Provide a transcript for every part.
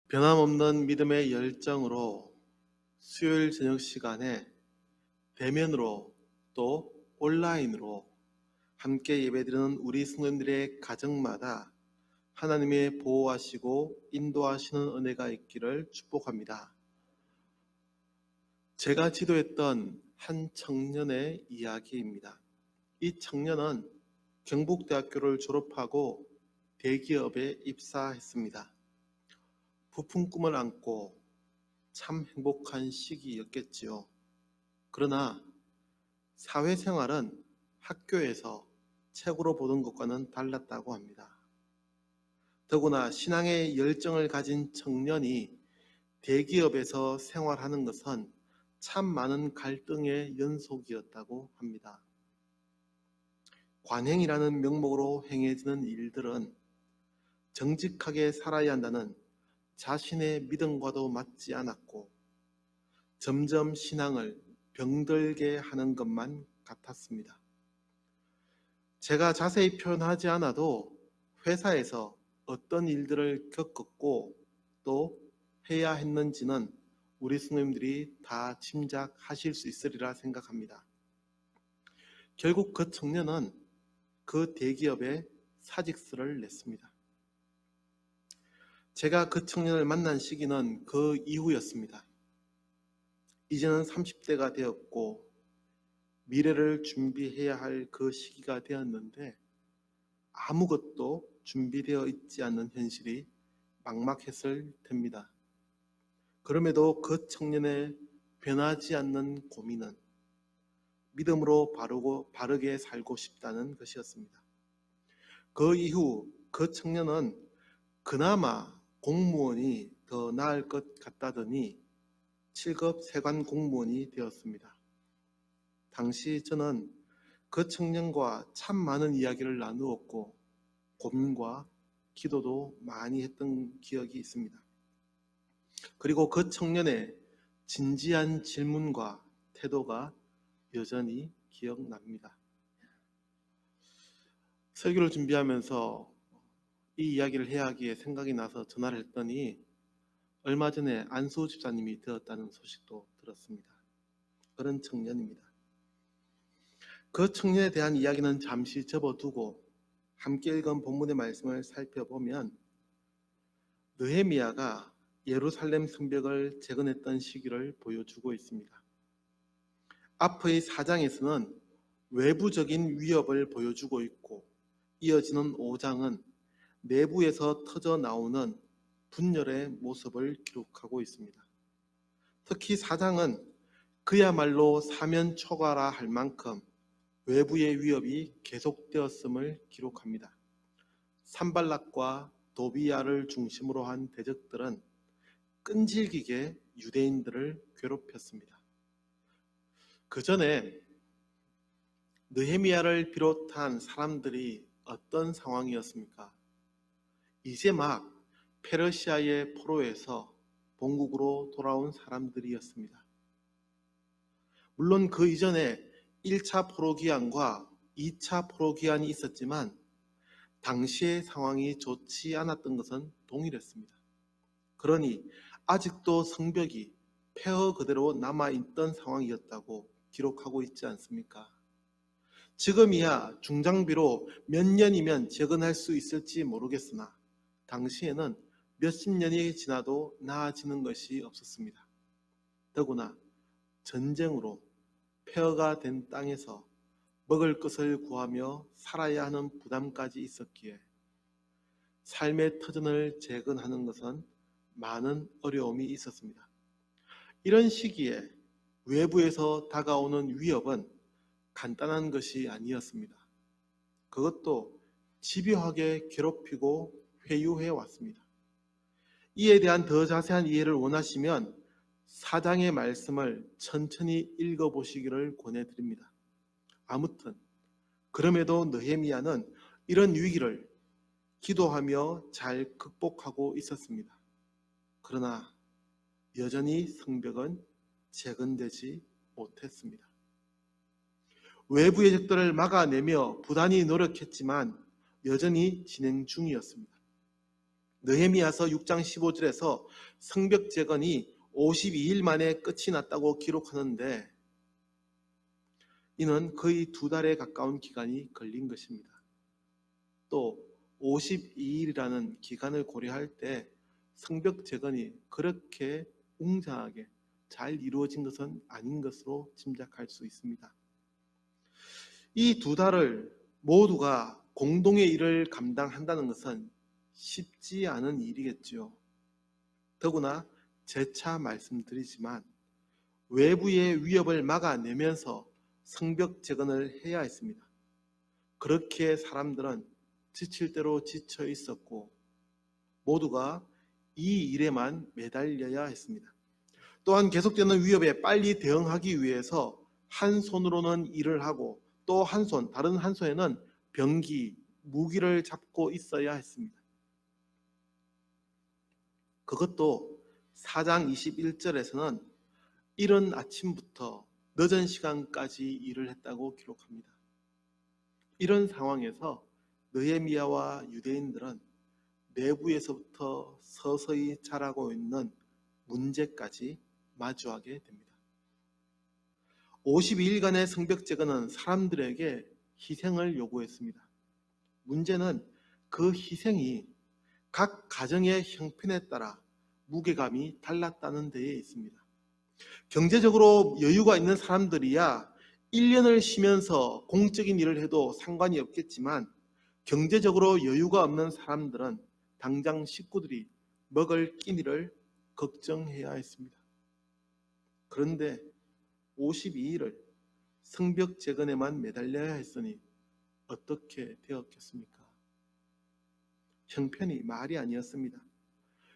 변함없는 믿음의 열정으로 수요일 저녁 시간에 대면으로 또 온라인으로 함께 예배드리는 우리 성도님들의 가정마다 하나님의 보호하시고 인도하시는 은혜가 있기를 축복합니다. 제가 지도했던 한 청년의 이야기입니다. 이 청년은 경북대학교를 졸업하고 대기업에 입사했습니다. 부푼 꿈을 안고 참 행복한 시기였겠지요. 그러나 사회생활은 학교에서 책으로 보던 것과는 달랐다고 합니다. 더구나 신앙의 열정을 가진 청년이 대기업에서 생활하는 것은 참 많은 갈등의 연속이었다고 합니다. 관행이라는 명목으로 행해지는 일들은 정직하게 살아야 한다는 자신의 믿음과도 맞지 않았고 점점 신앙을 병들게 하는 것만 같았습니다. 제가 자세히 표현하지 않아도 회사에서 어떤 일들을 겪었고 또 해야 했는지는 우리 성도님들이 다 짐작하실 수 있으리라 생각합니다. 결국 그 청년은 그 대기업에 사직서를 냈습니다. 제가 그 청년을 만난 시기는 그 이후였습니다. 이제는 30대가 되었고 미래를 준비해야 할 그 시기가 되었는데 아무것도 준비되어 있지 않는 현실이 막막했을 텐입니다. 그럼에도 그 청년의 변하지 않는 고민은 믿음으로 바르게 살고 싶다는 것이었습니다. 그 이후 그 청년은 그나마 공무원이 더 나을 것 같다더니 7급 세관 공무원이 되었습니다. 당시 저는 그 청년과 참 많은 이야기를 나누었고 고민과 기도도 많이 했던 기억이 있습니다. 그리고 그 청년의 진지한 질문과 태도가 여전히 기억납니다. 설교를 준비하면서 이 이야기를 해야 하기에 생각이 나서 전화를 했더니 얼마 전에 안수 집사님이 되었다는 소식도 들었습니다. 그런 청년입니다. 그 청년에 대한 이야기는 잠시 접어두고 함께 읽은 본문의 말씀을 살펴보면 느헤미야가 예루살렘 성벽을 재건했던 시기를 보여주고 있습니다. 앞의 4장에서는 외부적인 위협을 보여주고 있고 이어지는 5장은 내부에서 터져 나오는 분열의 모습을 기록하고 있습니다. 특히 4장은 그야말로 사면초가라 할 만큼 외부의 위협이 계속되었음을 기록합니다. 산발락과 도비야를 중심으로 한 대적들은 끈질기게 유대인들을 괴롭혔습니다. 그 전에 느헤미야를 비롯한 사람들이 어떤 상황이었습니까? 이제 막 페르시아의 포로에서 본국으로 돌아온 사람들이었습니다. 물론 그 이전에 1차 포로기한과 2차 포로기한이 있었지만 당시의 상황이 좋지 않았던 것은 동일했습니다. 그러니 아직도 성벽이 폐허 그대로 남아있던 상황이었다고 기록하고 있지 않습니까? 지금이야 중장비로 몇 년이면 재건할 수 있을지 모르겠으나 당시에는 몇십 년이 지나도 나아지는 것이 없었습니다. 더구나 전쟁으로 폐허가 된 땅에서 먹을 것을 구하며 살아야 하는 부담까지 있었기에 삶의 터전을 재건하는 것은 많은 어려움이 있었습니다. 이런 시기에 외부에서 다가오는 위협은 간단한 것이 아니었습니다. 그것도 집요하게 괴롭히고 회유해 왔습니다. 이에 대한 더 자세한 이해를 원하시면 4장의 말씀을 천천히 읽어보시기를 권해드립니다. 아무튼 그럼에도 느헤미야는 이런 위기를 기도하며 잘 극복하고 있었습니다. 그러나 여전히 성벽은 재건되지 못했습니다. 외부의 적들을 막아내며 부단히 노력했지만 여전히 진행 중이었습니다. 느헤미야서 6장 15절에서 성벽 재건이 52일 만에 끝이 났다고 기록하는데 이는 거의 2달에 가까운 기간이 걸린 것입니다. 또 52일이라는 기간을 고려할 때 성벽 재건이 그렇게 웅장하게 잘 이루어진 것은 아닌 것으로 짐작할 수 있습니다. 이 2달을 모두가 공동의 일을 감당한다는 것은 쉽지 않은 일이겠지요. 더구나 재차 말씀드리지만 외부의 위협을 막아내면서 성벽 재건을 해야 했습니다. 그렇게 사람들은 지칠 대로 지쳐 있었고 모두가 이 일에만 매달려야 했습니다. 또한 계속되는 위협에 빨리 대응하기 위해서 한 손으로는 일을 하고 또 다른 한 손에는 병기, 무기를 잡고 있어야 했습니다. 그것도 4장 21절에서는 이른 아침부터 늦은 시간까지 일을 했다고 기록합니다. 이런 상황에서 느헤미야와 유대인들은 내부에서부터 서서히 자라고 있는 문제까지 마주하게 됩니다. 52일간의 성벽 재건은 사람들에게 희생을 요구했습니다. 문제는 그 희생이 각 가정의 형편에 따라 무게감이 달랐다는 데에 있습니다. 경제적으로 여유가 있는 사람들이야 1년을 쉬면서 공적인 일을 해도 상관이 없겠지만 경제적으로 여유가 없는 사람들은 당장 식구들이 먹을 끼니를 걱정해야 했습니다. 그런데 52일을 성벽 재건에만 매달려야 했으니 어떻게 되었겠습니까? 형편이 말이 아니었습니다.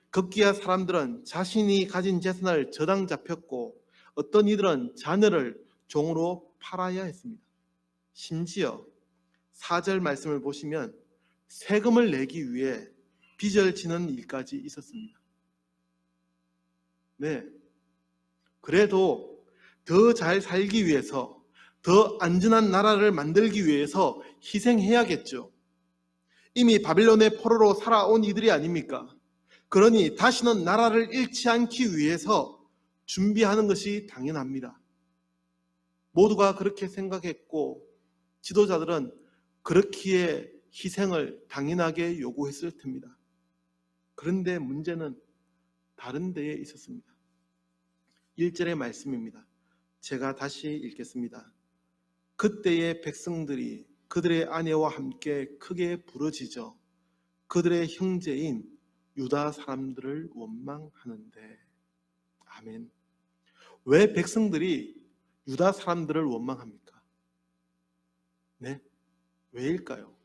급기야 사람들은 자신이 가진 재산을 저당 잡혔고 어떤 이들은 자녀를 종으로 팔아야 했습니다. 심지어 4절 말씀을 보시면 세금을 내기 위해 빚을 지는 일까지 있었습니다. 네, 그래도 더 잘 살기 위해서 더 안전한 나라를 만들기 위해서 희생해야겠죠. 이미 바빌론의 포로로 살아온 이들이 아닙니까? 그러니 다시는 나라를 잃지 않기 위해서 준비하는 것이 당연합니다. 모두가 그렇게 생각했고 지도자들은 그렇기에 희생을 당연하게 요구했을 텐입니다. 그런데 문제는 다른 데에 있었습니다. 1절의 말씀입니다. 제가 다시 읽겠습니다. 그때의 백성들이 그들의 아내와 함께 크게 부르짖어 그들의 형제인 유다 사람들을 원망하는데. 아멘. 왜 백성들이 유다 사람들을 원망합니까? 네, 왜일까요?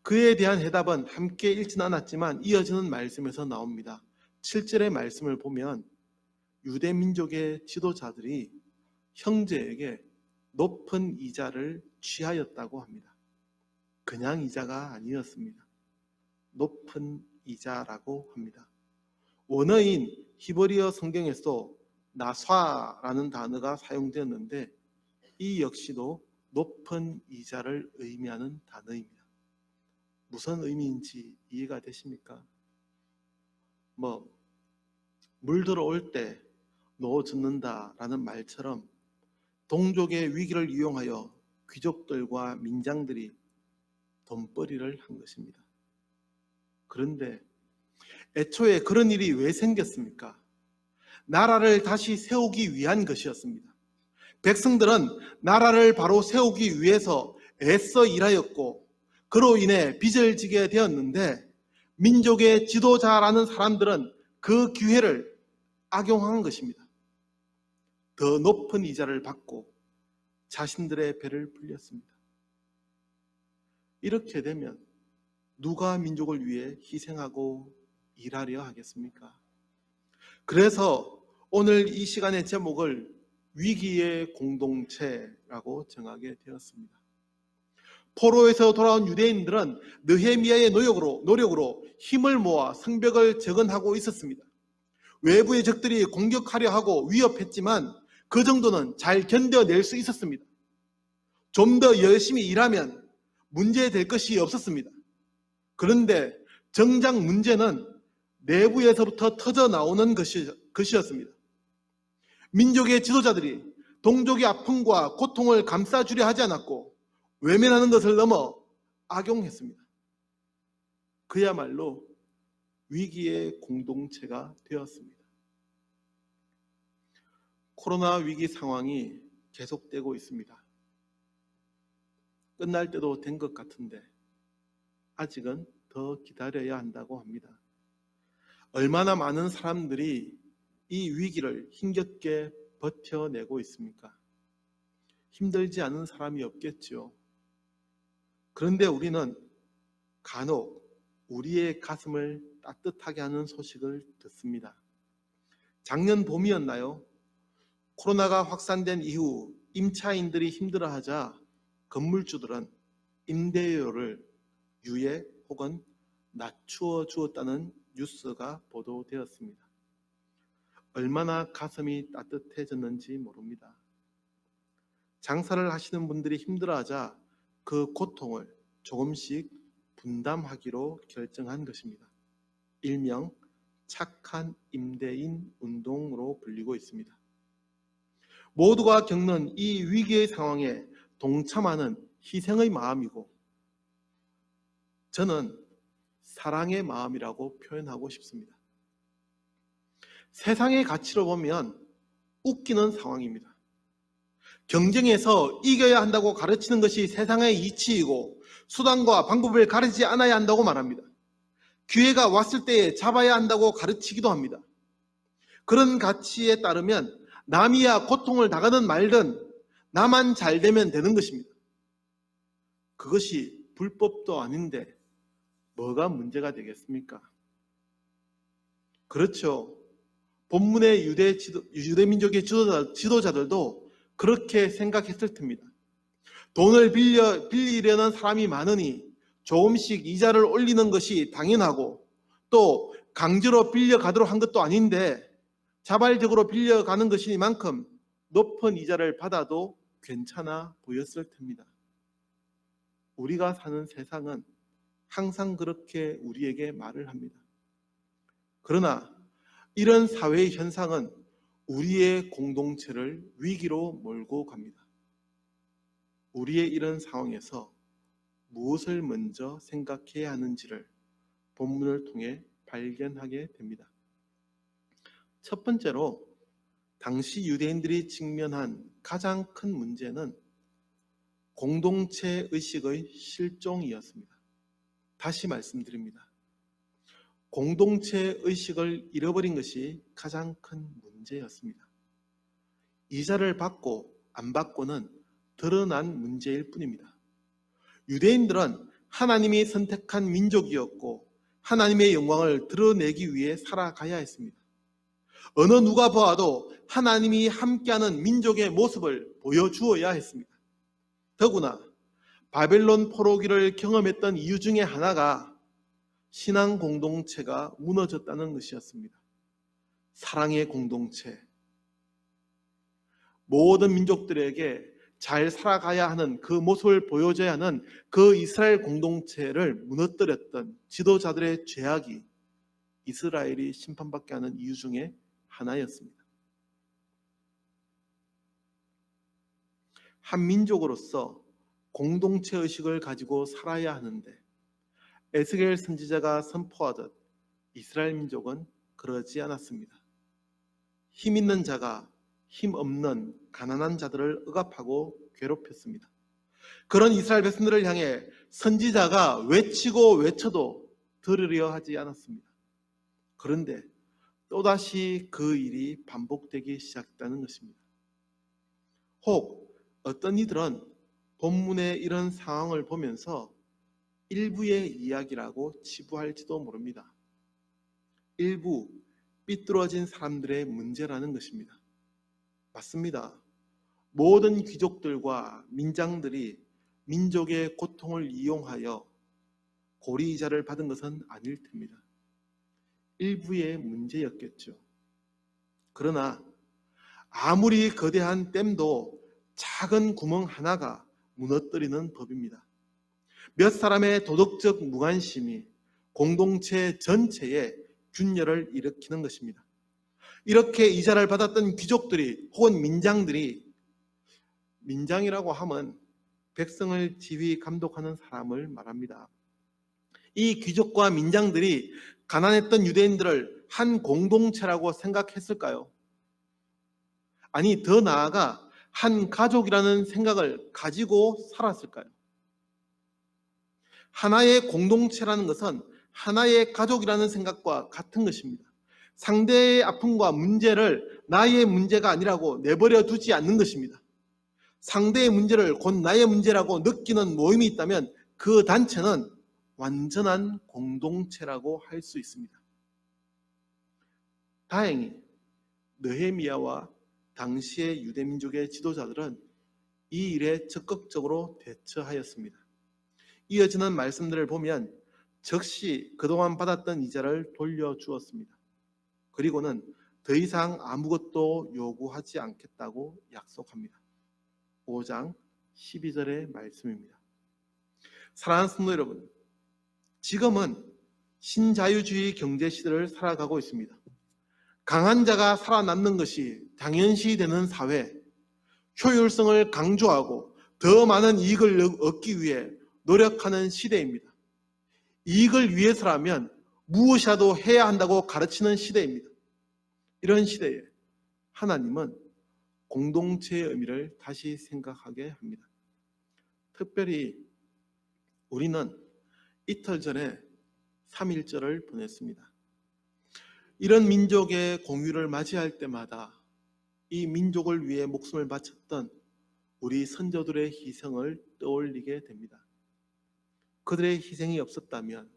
그에 대한 해답은 함께 읽지는 않았지만 이어지는 말씀에서 나옵니다. 7절의 말씀을 보면 유대 민족의 지도자들이 형제에게 높은 이자를 취하였다고 합니다. 그냥 이자가 아니었습니다. 높은 이자라고 합니다. 원어인 히브리어 성경에서도 나쏴라는 단어가 사용되었는데 이 역시도 높은 이자를 의미하는 단어입니다. 무슨 의미인지 이해가 되십니까? 물 들어올 때 넣어줍는다라는 말처럼 동족의 위기를 이용하여 귀족들과 민장들이 돈벌이를 한 것입니다. 그런데 애초에 그런 일이 왜 생겼습니까? 나라를 다시 세우기 위한 것이었습니다. 백성들은 나라를 바로 세우기 위해서 애써 일하였고 그로 인해 빚을 지게 되었는데 민족의 지도자라는 사람들은 그 기회를 악용한 것입니다. 더 높은 이자를 받고 자신들의 배를 불렸습니다. 이렇게 되면 누가 민족을 위해 희생하고 일하려 하겠습니까? 그래서 오늘 이 시간의 제목을 위기의 공동체라고 정하게 되었습니다. 포로에서 돌아온 유대인들은 느헤미야의 노력으로 힘을 모아 성벽을 재건하고 있었습니다. 외부의 적들이 공격하려 하고 위협했지만 그 정도는 잘 견뎌낼 수 있었습니다. 좀 더 열심히 일하면 문제될 것이 없었습니다. 그런데 정작 문제는 내부에서부터 터져 나오는 것이었습니다. 민족의 지도자들이 동족의 아픔과 고통을 감싸주려 하지 않았고 외면하는 것을 넘어 악용했습니다. 그야말로 위기의 공동체가 되었습니다. 코로나 위기 상황이 계속되고 있습니다. 끝날 때도 된 것 같은데 아직은 더 기다려야 한다고 합니다. 얼마나 많은 사람들이 이 위기를 힘겹게 버텨내고 있습니까? 힘들지 않은 사람이 없겠죠. 그런데 우리는 간혹 우리의 가슴을 따뜻하게 하는 소식을 듣습니다. 작년 봄이었나요? 코로나가 확산된 이후 임차인들이 힘들어하자 건물주들은 임대료를 유예 혹은 낮추어 주었다는 뉴스가 보도되었습니다. 얼마나 가슴이 따뜻해졌는지 모릅니다. 장사를 하시는 분들이 힘들어하자 그 고통을 조금씩 분담하기로 결정한 것입니다. 일명 착한 임대인 운동으로 불리고 있습니다. 모두가 겪는 이 위기의 상황에 동참하는 희생의 마음이고 저는 사랑의 마음이라고 표현하고 싶습니다. 세상의 가치로 보면 웃기는 상황입니다. 경쟁에서 이겨야 한다고 가르치는 것이 세상의 이치이고 수단과 방법을 가르치지 않아야 한다고 말합니다. 기회가 왔을 때에 잡아야 한다고 가르치기도 합니다. 그런 가치에 따르면 남이야 고통을 당하든 말든 나만 잘 되면 되는 것입니다. 그것이 불법도 아닌데 뭐가 문제가 되겠습니까? 그렇죠. 본문의 유대민족의 지도자들도 그렇게 생각했을 텐입니다. 돈을 빌리려는 사람이 많으니 조금씩 이자를 올리는 것이 당연하고 또 강제로 빌려가도록 한 것도 아닌데 자발적으로 빌려가는 것이니만큼 높은 이자를 받아도 괜찮아 보였을 텐입니다. 우리가 사는 세상은 항상 그렇게 우리에게 말을 합니다. 그러나 이런 사회의 현상은 우리의 공동체를 위기로 몰고 갑니다. 우리의 이런 상황에서 무엇을 먼저 생각해야 하는지를 본문을 통해 발견하게 됩니다. 첫 번째로 당시 유대인들이 직면한 가장 큰 문제는 공동체 의식의 실종이었습니다. 다시 말씀드립니다. 공동체 의식을 잃어버린 것이 가장 큰 문제였습니다. 이자를 받고 안 받고는 드러난 문제일 뿐입니다. 유대인들은 하나님이 선택한 민족이었고 하나님의 영광을 드러내기 위해 살아가야 했습니다. 어느 누가 보아도 하나님이 함께하는 민족의 모습을 보여주어야 했습니다. 더구나 바벨론 포로기를 경험했던 이유 중에 하나가 신앙 공동체가 무너졌다는 것이었습니다. 사랑의 공동체. 모든 민족들에게 잘 살아가야 하는 그 모습을 보여줘야 하는 그 이스라엘 공동체를 무너뜨렸던 지도자들의 죄악이 이스라엘이 심판받게 하는 이유 중에 하나였습니다. 한 민족으로서 공동체 의식을 가지고 살아야 하는데 에스겔 선지자가 선포하듯 이스라엘 민족은 그러지 않았습니다. 힘 있는 자가 힘 없는 가난한 자들을 억압하고 괴롭혔습니다. 그런 이스라엘 백성들을 향해 선지자가 외치고 외쳐도 들으려 하지 않았습니다. 그런데 또다시 그 일이 반복되기 시작했다는 것입니다. 혹 어떤 이들은 본문의 이런 상황을 보면서 일부의 이야기라고 치부할지도 모릅니다. 일부 삐뚤어진 사람들의 문제라는 것입니다. 맞습니다. 모든 귀족들과 민장들이 민족의 고통을 이용하여 고리이자를 받은 것은 아닐 테입니다. 일부의 문제였겠죠. 그러나 아무리 거대한 댐도 작은 구멍 하나가 무너뜨리는 법입니다. 몇 사람의 도덕적 무관심이 공동체 전체에 균열을 일으키는 것입니다. 이렇게 이자를 받았던 귀족들이 혹은 민장들이, 민장이라고 하면 백성을 지휘 감독하는 사람을 말합니다. 이 귀족과 민장들이 가난했던 유대인들을 한 공동체라고 생각했을까요? 아니, 더 나아가 한 가족이라는 생각을 가지고 살았을까요? 하나의 공동체라는 것은 하나의 가족이라는 생각과 같은 것입니다. 상대의 아픔과 문제를 나의 문제가 아니라고 내버려 두지 않는 것입니다. 상대의 문제를 곧 나의 문제라고 느끼는 모임이 있다면 그 단체는 완전한 공동체라고 할 수 있습니다. 다행히 느헤미야와 당시의 유대민족의 지도자들은 이 일에 적극적으로 대처하였습니다. 이어지는 말씀들을 보면 즉시 그동안 받았던 이자를 돌려주었습니다. 그리고는 더 이상 아무것도 요구하지 않겠다고 약속합니다. 5장 12절의 말씀입니다. 사랑하는 성도 여러분, 지금은 신자유주의 경제 시대를 살아가고 있습니다. 강한 자가 살아남는 것이 당연시 되는 사회, 효율성을 강조하고 더 많은 이익을 얻기 위해 노력하는 시대입니다. 이익을 위해서라면 무엇이라도 해야 한다고 가르치는 시대입니다. 이런 시대에 하나님은 공동체의 의미를 다시 생각하게 합니다. 특별히 우리는 이틀 전에 3.1절을 보냈습니다. 이런 민족의 공휴를 맞이할 때마다 이 민족을 위해 목숨을 바쳤던 우리 선조들의 희생을 떠올리게 됩니다. 그들의 희생이 없었다면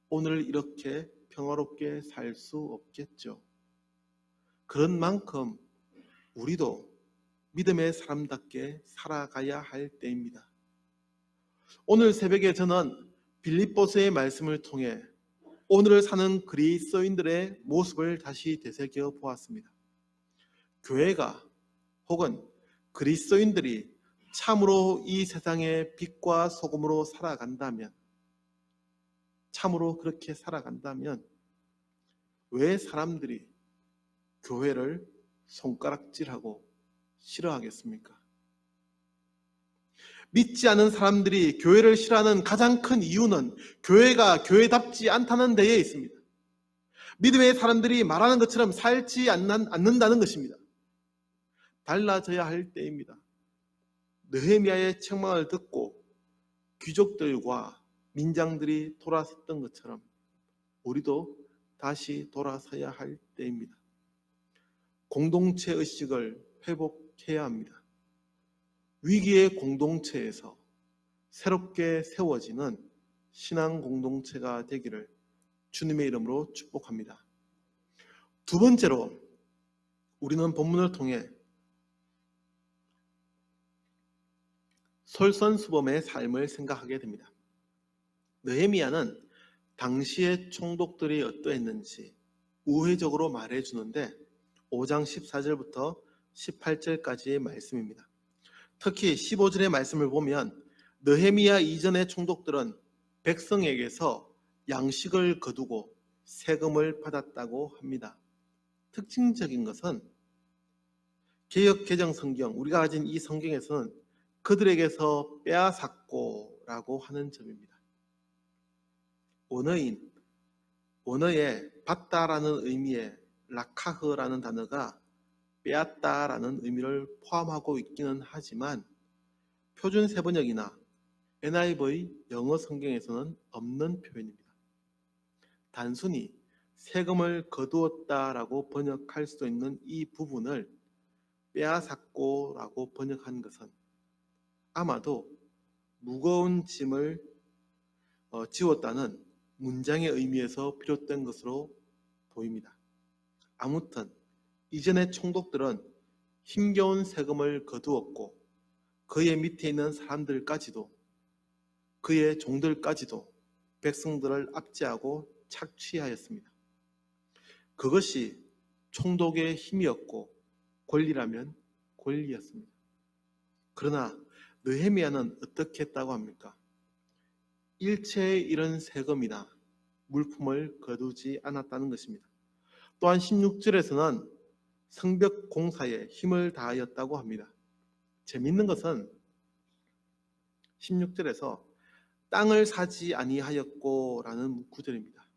오늘 이렇게 평화롭게 살 수 없겠죠. 그런 만큼 우리도 믿음의 사람답게 살아가야 할 때입니다. 오늘 새벽에 저는 빌립보서의 말씀을 통해 오늘을 사는 그리스도인들의 모습을 다시 되새겨 보았습니다. 교회가 혹은 그리스도인들이 참으로 이 세상의 빛과 소금으로 살아간다면, 참으로 그렇게 살아간다면 왜 사람들이 교회를 손가락질하고 싫어하겠습니까? 믿지 않은 사람들이 교회를 싫어하는 가장 큰 이유는 교회가 교회답지 않다는 데에 있습니다. 믿음의 사람들이 말하는 것처럼 살지 않는다는 것입니다. 달라져야 할 때입니다. 느헤미야의 책망을 듣고 귀족들과 민장들이 돌아섰던 것처럼 우리도 다시 돌아서야 할 때입니다. 공동체 의식을 회복해야 합니다. 위기의 공동체에서 새롭게 세워지는 신앙 공동체가 되기를 주님의 이름으로 축복합니다. 두 번째로 우리는 본문을 통해 솔선수범의 삶을 생각하게 됩니다. 느헤미야는 당시의 총독들이 어떠했는지 우회적으로 말해주는데 5장 14절부터 18절까지의 말씀입니다. 특히 15절의 말씀을 보면 느헤미야 이전의 총독들은 백성에게서 양식을 거두고 세금을 받았다고 합니다. 특징적인 것은 개역 개정 성경, 우리가 가진 이 성경에서는 그들에게서 빼앗았고라고 하는 점입니다. 원어에 받다라는 의미의 라카흐라는 단어가 빼앗다라는 의미를 포함하고 있기는 하지만 표준 세번역이나 NIV 영어 성경에서는 없는 표현입니다. 단순히 세금을 거두었다라고 번역할 수도 있는 이 부분을 빼앗았고라고 번역한 것은 아마도 무거운 짐을 지웠다는 문장의 의미에서 비롯된 것으로 보입니다. 아무튼 이전의 총독들은 힘겨운 세금을 거두었고 그의 밑에 있는 사람들까지도, 그의 종들까지도 백성들을 압제하고 착취하였습니다. 그것이 총독의 힘이었고 권리라면 권리였습니다. 그러나 느헤미야는 어떻게 했다고 합니까? 일체의 이런 세금이나 물품을 거두지 않았다는 것입니다. 또한 16절에서는 성벽 공사에 힘을 다하였다고 합니다. 재미있는 것은 16절에서 땅을 사지 아니하였고 라는 구절입니다.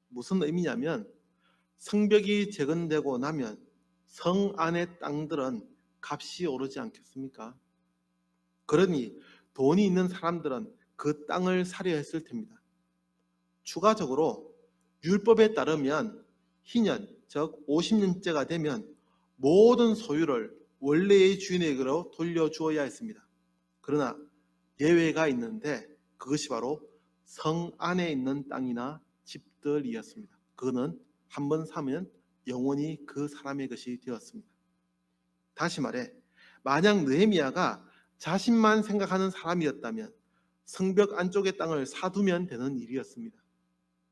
무슨 의미냐면 성벽이 재건되고 나면 성 안의 땅들은 값이 오르지 않겠습니까? 그러니 돈이 있는 사람들은 그 땅을 사려 했을 텐입니다. 추가적으로 율법에 따르면 희년, 즉 50년째가 되면 모든 소유를 원래의 주인에게로 돌려주어야 했습니다. 그러나 예외가 있는데 그것이 바로 성 안에 있는 땅이나 집들이었습니다. 그거는 한번 사면 영원히 그 사람의 것이 되었습니다. 다시 말해 만약 느헤미야가 자신만 생각하는 사람이었다면 성벽 안쪽의 땅을 사두면 되는 일이었습니다.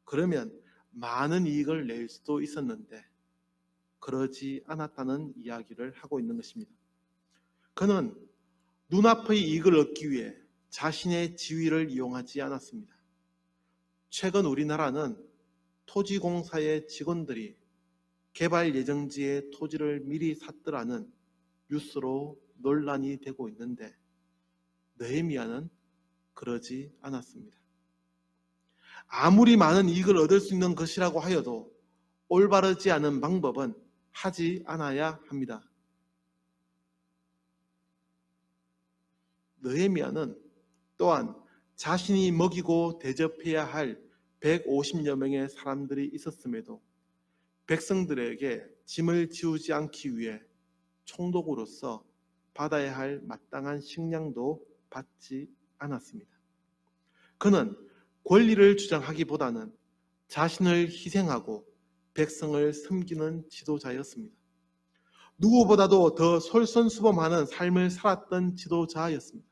그러면 많은 이익을 낼 수도 있었는데 그러지 않았다는 이야기를 하고 있는 것입니다. 그는 눈앞의 이익을 얻기 위해 자신의 지위를 이용하지 않았습니다. 최근 우리나라는 토지공사의 직원들이 개발 예정지의 토지를 미리 샀더라는 뉴스로 논란이 되고 있는데 느헤미야는 그러지 않았습니다. 아무리 많은 이익을 얻을 수 있는 것이라고 하여도 올바르지 않은 방법은 하지 않아야 합니다. 느헤미야는 또한 자신이 먹이고 대접해야 할 150여 명의 사람들이 있었음에도 백성들에게 짐을 지우지 않기 위해 총독으로서 받아야 할 마땅한 식량도 받지 않았습니다. 그는 권리를 주장하기보다는 자신을 희생하고 백성을 섬기는 지도자였습니다. 누구보다도 더 솔선수범하는 삶을 살았던 지도자였습니다.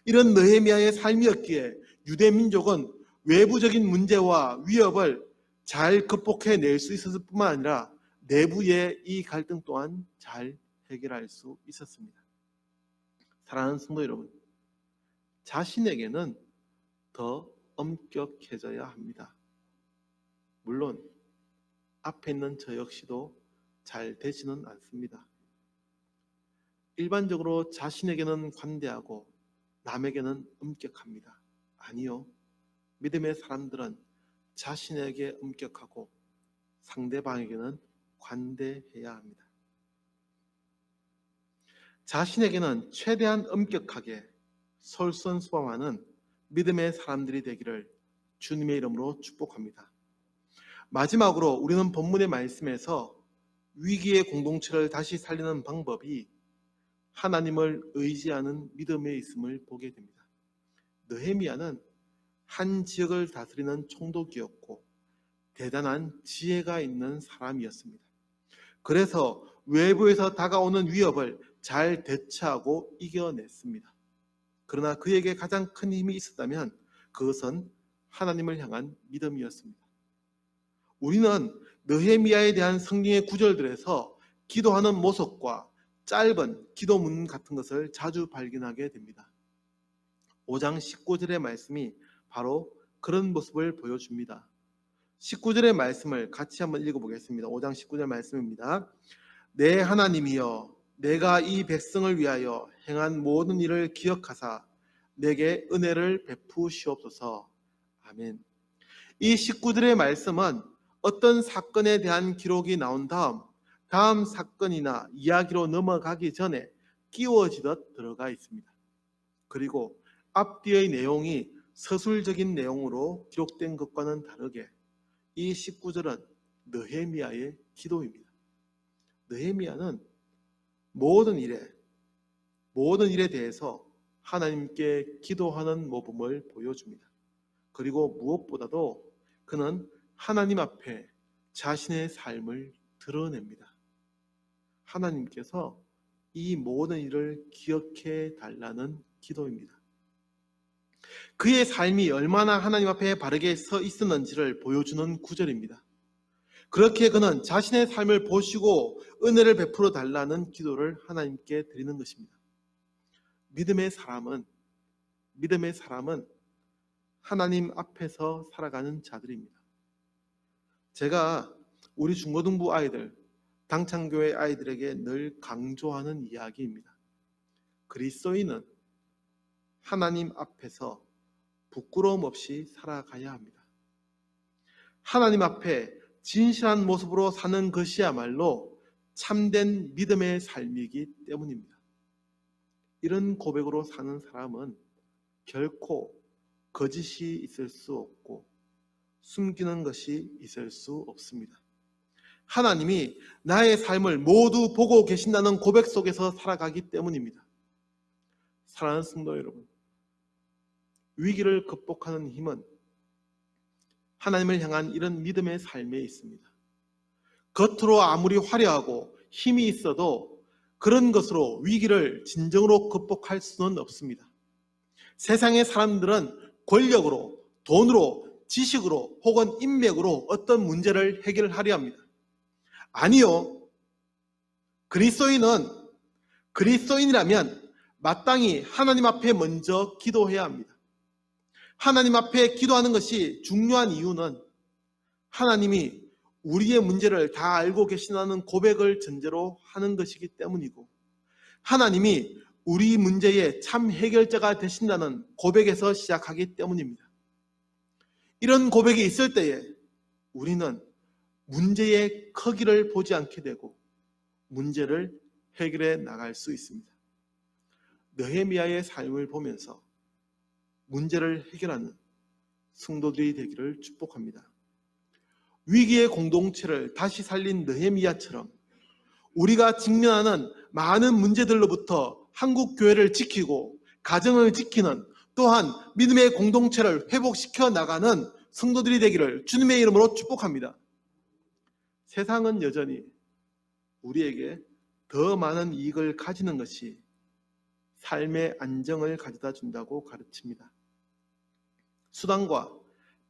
이런 느헤미야의 삶이었기에 유대 민족은 외부적인 문제와 위협을 잘 극복해낼 수 있었을 뿐만 아니라 내부의 이 갈등 또한 잘 해결할 수 있었습니다. 사랑하는 성도 여러분, 자신에게는 더 엄격해져야 합니다. 물론 앞에 있는 저 역시도 잘 되지는 않습니다. 일반적으로 자신에게는 관대하고 남에게는 엄격합니다. 아니요. 믿음의 사람들은 자신에게 엄격하고 상대방에게는 관대해야 합니다. 자신에게는 최대한 엄격하게 솔선수범하는 믿음의 사람들이 되기를 주님의 이름으로 축복합니다. 마지막으로 우리는 본문의 말씀에서 위기의 공동체를 다시 살리는 방법이 하나님을 의지하는 믿음에 있음을 보게 됩니다. 느헤미야는 한 지역을 다스리는 총독이었고 대단한 지혜가 있는 사람이었습니다. 그래서 외부에서 다가오는 위협을 잘 대처하고 이겨냈습니다. 그러나 그에게 가장 큰 힘이 있었다면 그것은 하나님을 향한 믿음이었습니다. 우리는 느헤미야에 대한 성경의 구절들에서 기도하는 모습과 짧은 기도문 같은 것을 자주 발견하게 됩니다. 5장 19절의 말씀이 바로 그런 모습을 보여줍니다. 19절의 말씀을 같이 한번 읽어보겠습니다. 5장 19절 말씀입니다. 내 하나님이여 내가 이 백성을 위하여 행한 모든 일을 기억하사 내게 은혜를 베푸시옵소서. 아멘. 이 19절의 말씀은 어떤 사건에 대한 기록이 나온 다음 사건이나 이야기로 넘어가기 전에 끼워지듯 들어가 있습니다. 그리고 앞뒤의 내용이 서술적인 내용으로 기록된 것과는 다르게 이 19절은 느헤미야의 기도입니다. 느헤미야는 모든 일에 대해서 하나님께 기도하는 모범을 보여줍니다. 그리고 무엇보다도 그는 하나님 앞에 자신의 삶을 드러냅니다. 하나님께서 이 모든 일을 기억해 달라는 기도입니다. 그의 삶이 얼마나 하나님 앞에 바르게 서 있었는지를 보여주는 구절입니다. 그렇게 그는 자신의 삶을 보시고 은혜를 베풀어 달라는 기도를 하나님께 드리는 것입니다. 믿음의 사람은 하나님 앞에서 살아가는 자들입니다. 제가 우리 중고등부 아이들, 당창교회 아이들에게 늘 강조하는 이야기입니다. 그리스도인은 하나님 앞에서 부끄러움 없이 살아가야 합니다. 하나님 앞에 진실한 모습으로 사는 것이야말로 참된 믿음의 삶이기 때문입니다. 이런 고백으로 사는 사람은 결코 거짓이 있을 수 없고 숨기는 것이 있을 수 없습니다. 하나님이 나의 삶을 모두 보고 계신다는 고백 속에서 살아가기 때문입니다. 사랑하는 성도 여러분, 위기를 극복하는 힘은 하나님을 향한 이런 믿음의 삶에 있습니다. 겉으로 아무리 화려하고 힘이 있어도 그런 것으로 위기를 진정으로 극복할 수는 없습니다. 세상의 사람들은 권력으로, 돈으로, 지식으로 혹은 인맥으로 어떤 문제를 해결하려 합니다. 아니요. 그리스도인이라면 마땅히 하나님 앞에 먼저 기도해야 합니다. 하나님 앞에 기도하는 것이 중요한 이유는 하나님이 우리의 문제를 다 알고 계시다는 고백을 전제로 하는 것이기 때문이고, 하나님이 우리 문제의 참 해결자가 되신다는 고백에서 시작하기 때문입니다. 이런 고백이 있을 때에 우리는 문제의 크기를 보지 않게 되고 문제를 해결해 나갈 수 있습니다. 느헤미야의 삶을 보면서 문제를 해결하는 성도들이 되기를 축복합니다. 위기의 공동체를 다시 살린 느헤미야처럼 우리가 직면하는 많은 문제들로부터 한국 교회를 지키고 가정을 지키는, 또한 믿음의 공동체를 회복시켜 나가는 성도들이 되기를 주님의 이름으로 축복합니다. 세상은 여전히 우리에게 더 많은 이익을 가지는 것이 삶의 안정을 가져다 준다고 가르칩니다. 수단과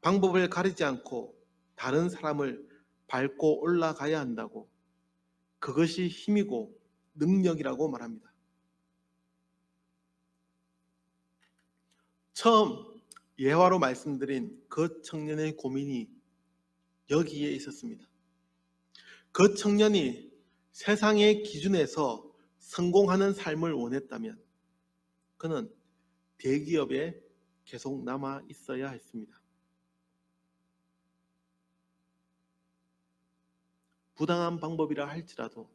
방법을 가리지 않고 다른 사람을 밟고 올라가야 한다고, 그것이 힘이고 능력이라고 말합니다. 처음 예화로 말씀드린 그 청년의 고민이 여기에 있었습니다. 그 청년이 세상의 기준에서 성공하는 삶을 원했다면 그는 대기업에 계속 남아 있어야 했습니다. 부당한 방법이라 할지라도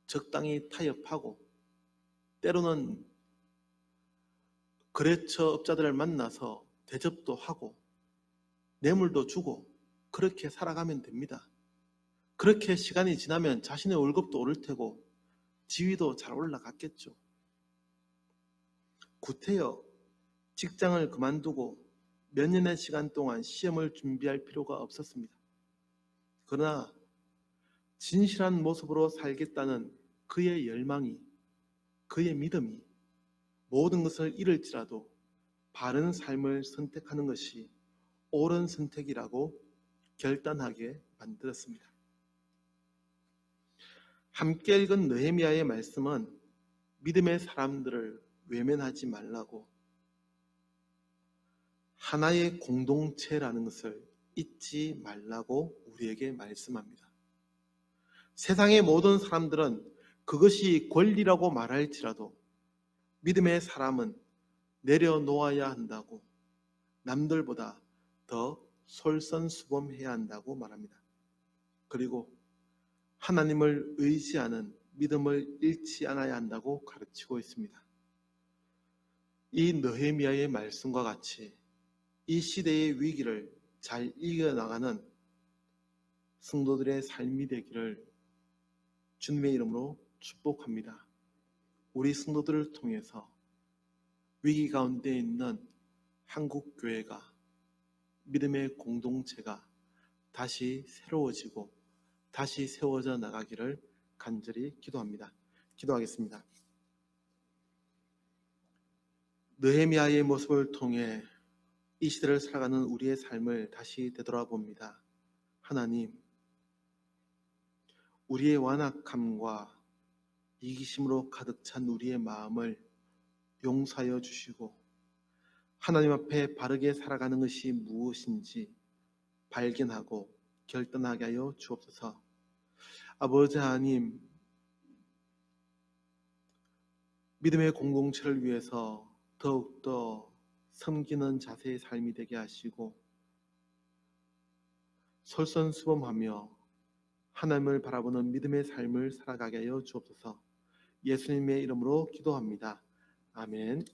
적당히 타협하고, 때로는 거래처 업자들을 만나서 대접도 하고 뇌물도 주고 그렇게 살아가면 됩니다. 그렇게 시간이 지나면 자신의 월급도 오를 테고 지위도 잘 올라갔겠죠. 구태여 직장을 그만두고 몇 년의 시간 동안 시험을 준비할 필요가 없었습니다. 그러나 진실한 모습으로 살겠다는 그의 열망이, 그의 믿음이 모든 것을 잃을지라도 바른 삶을 선택하는 것이 옳은 선택이라고 결단하게 만들었습니다. 함께 읽은 느헤미야의 말씀은 믿음의 사람들을 외면하지 말라고, 하나의 공동체라는 것을 잊지 말라고 우리에게 말씀합니다. 세상의 모든 사람들은 그것이 권리라고 말할지라도 믿음의 사람은 내려놓아야 한다고, 남들보다 더 솔선수범해야 한다고 말합니다. 그리고 하나님을 의지하는 믿음을 잃지 않아야 한다고 가르치고 있습니다. 이 느헤미야의 말씀과 같이 이 시대의 위기를 잘 이겨나가는 성도들의 삶이 되기를 주님의 이름으로 축복합니다. 우리 성도들을 통해서 위기 가운데 있는 한국 교회가, 믿음의 공동체가 다시 새로워지고 다시 세워져 나가기를 간절히 기도합니다. 기도하겠습니다. 느헤미야의 모습을 통해 이 시대를 살아가는 우리의 삶을 다시 되돌아봅니다. 하나님, 우리의 완악함과 이기심으로 가득 찬 우리의 마음을 용서하여 주시고 하나님 앞에 바르게 살아가는 것이 무엇인지 발견하고 결단하게 하여 주옵소서. 아버지 하나님, 믿음의 공동체를 위해서 더욱더 섬기는 자세의 삶이 되게 하시고 솔선수범하며 하나님을 바라보는 믿음의 삶을 살아가게 하여 주옵소서. 예수님의 이름으로 기도합니다. 아멘.